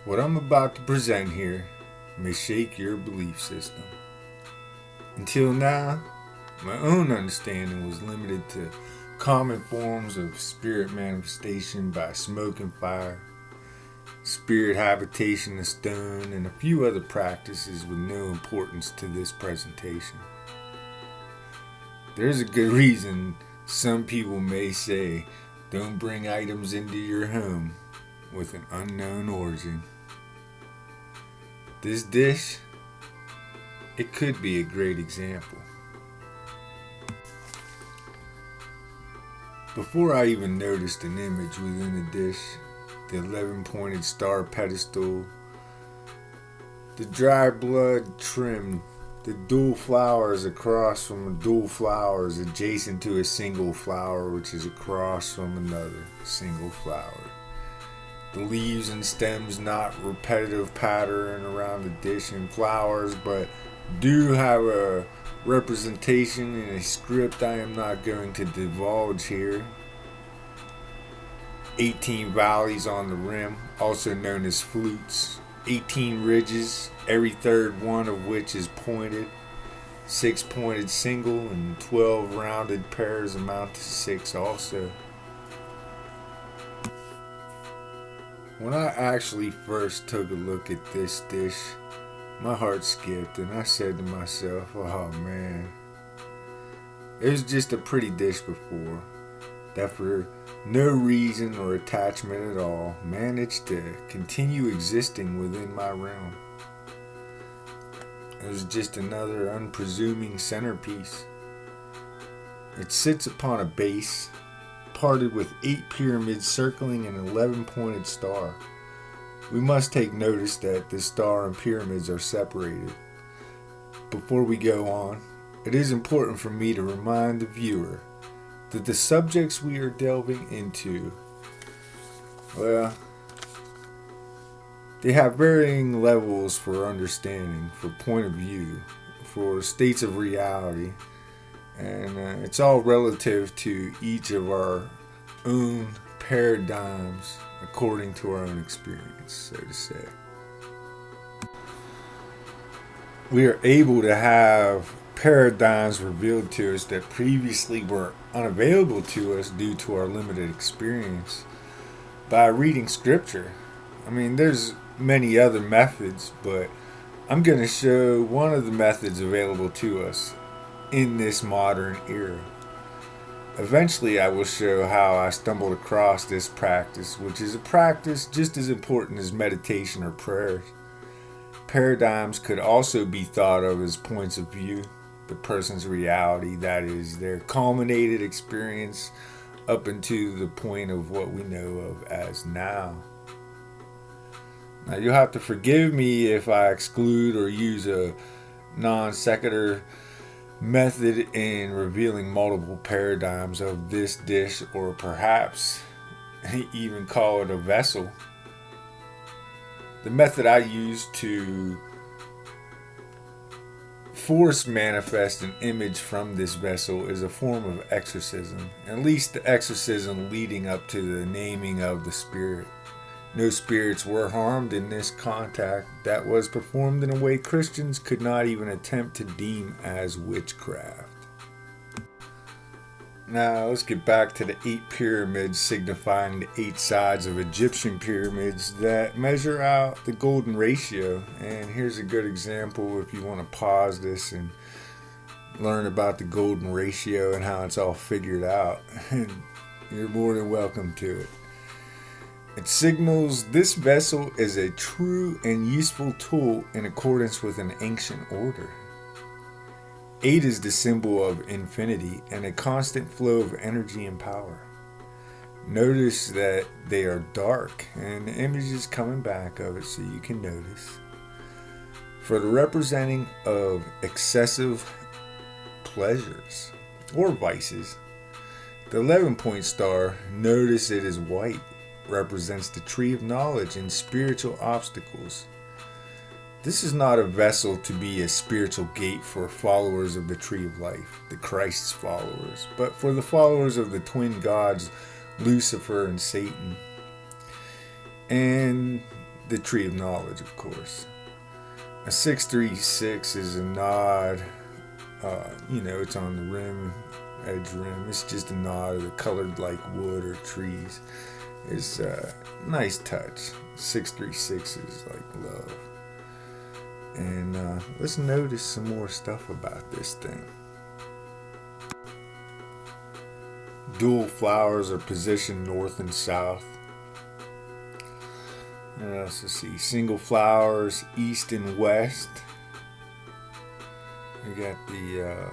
What I'm about to present here may shake your belief system. Until now, my own understanding was limited to common forms of spirit manifestation by smoke and fire, spirit habitation of stone, and a few other practices with no importance to this presentation. There's a good reason some people may say, don't bring items into your home with an unknown origin. This dish, it could be a great example. Before I even noticed an image within the dish, the 11-pointed star pedestal, the dry blood trim, the dual flowers across from a dual flowers adjacent to a single flower which is across from another single flower. The leaves and stems not repetitive pattern around the dish and flowers, but do have a representation in a script I am not going to divulge here. 18 valleys on the rim, also known as flutes. 18 ridges, every third one of which is pointed. 6 pointed single and 12 rounded pairs amount to 6 also. When I actually first took a look at this dish, my heart skipped and I said to myself, oh man, it was just a pretty dish before that for no reason or attachment at all managed to continue existing within my realm. It was just another unpresuming centerpiece. It sits upon a base parted with 8 pyramids circling an 11-pointed star. We must take notice that the star and pyramids are separated. Before we go on, it is important for me to remind the viewer that the subjects we are delving into, well, they have varying levels for understanding, for point of view, for states of reality, and it's all relative to each of our own paradigms according to our own experience, so to say. We are able to have paradigms revealed to us that previously were unavailable to us due to our limited experience by reading scripture. I mean, there's many other methods, but I'm going to show one of the methods available to us in this modern era. Eventually, I will show how I stumbled across this practice, which is a practice just as important as meditation or prayers. Paradigms could also be thought of as points of view, the person's reality, that is, their culminated experience up into the point of what we know of as now. Now, you'll have to forgive me if I exclude or use a non sequitur method in revealing multiple paradigms of this dish, or perhaps even call it a vessel. The method I use to force manifest an image from this vessel is a form of exorcism, at least the exorcism leading up to the naming of the spirit. No spirits were harmed in this contact that was performed in a way Christians could not even attempt to deem as witchcraft. Now let's get back to the 8 pyramids signifying the 8 sides of Egyptian pyramids that measure out the golden ratio. And here's a good example if you want to pause this and learn about the golden ratio and how it's all figured out. And you're more than welcome to it. It signals this vessel is a true and useful tool in accordance with an ancient order. 8 is the symbol of infinity and a constant flow of energy and power. Notice that they are dark, and the image is coming back of it so you can notice. For the representing of excessive pleasures or vices, the 11-point star, notice it is white, represents the tree of knowledge and spiritual obstacles. This is not a vessel to be a spiritual gate for followers of the tree of life, the Christ's followers, but for the followers of the twin gods, Lucifer and Satan. And the tree of knowledge, of course. A 636 is a nod. It's on the rim, edge rim. It's just a nod of the colored like wood or trees. It's a nice touch. 636 is like love. And let's notice some more stuff about this thing. Dual flowers are positioned north and south. Let's see. Single flowers east and west. We got the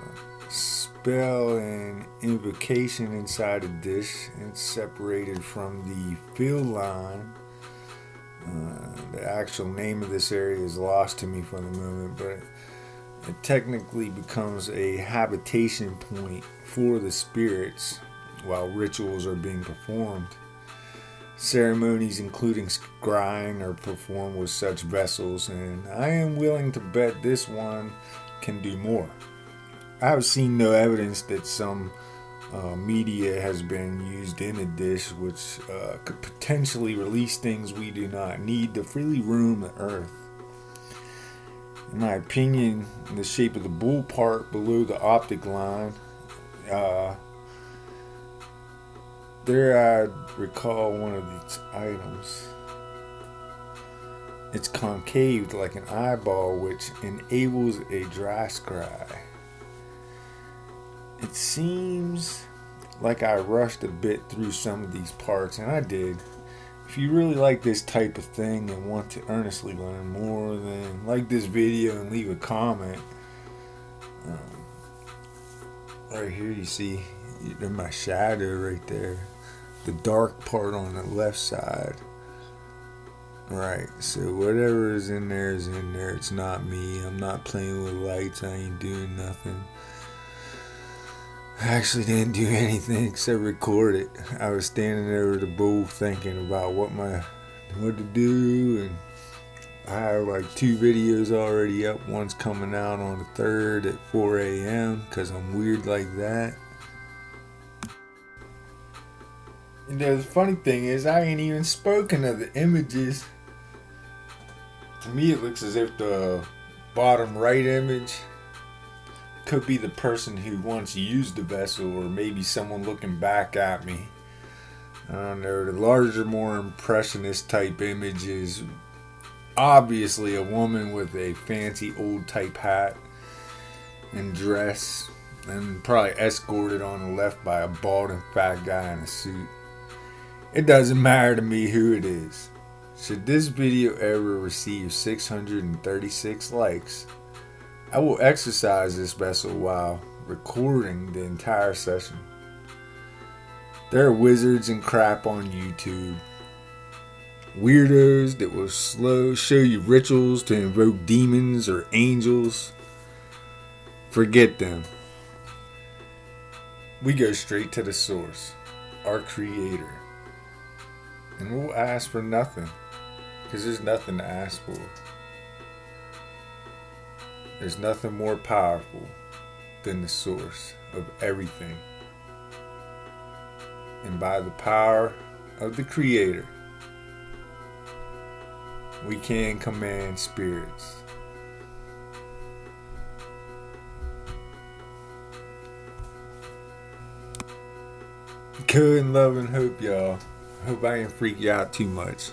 spell and invocation inside a dish. It's separated from the field line. The actual name of this area is lost to me for the moment, but it technically becomes a habitation point for the spirits while rituals are being performed. Ceremonies including scrying are performed with such vessels, and I am willing to bet this one can do more. I have seen no evidence that some media has been used in a dish which could potentially release things we do not need to freely roam the earth. In my opinion, the shape of the bull part below the optic line, there I recall one of these items. It's concaved like an eyeball, which enables a dry scry. It seems like I rushed a bit through some of these parts, and I did. If you really like this type of thing and want to earnestly learn more, then like this video and leave a comment. Right here you see my shadow right there. The dark part on the left side. Right, so whatever is in there is in there. It's not me. I'm not playing with lights. I ain't doing nothing. I actually didn't do anything except record it. I was standing over the bowl thinking about what to do, and I have like 2 videos already up. One's coming out on the 3rd at 4 a.m. because I'm weird like that. And the funny thing is, I ain't even spoken of the images. To me, it looks as if the bottom right image could be the person who once used the vessel, or maybe someone looking back at me. I don't know. The larger, more impressionist type image is obviously a woman with a fancy old type hat and dress, and probably escorted on the left by a bald and fat guy in a suit. It doesn't matter to me who it is. Should this video ever receive 636 likes, I will exercise this vessel while recording the entire session. There are wizards and crap on YouTube. Weirdos that will show you rituals to invoke demons or angels. Forget them. We go straight to the source, our creator. And we'll ask for nothing, because there's nothing to ask for. There's nothing more powerful than the source of everything. And by the power of the Creator, we can command spirits. Good and love and hope, y'all. Hope I didn't freak you out too much.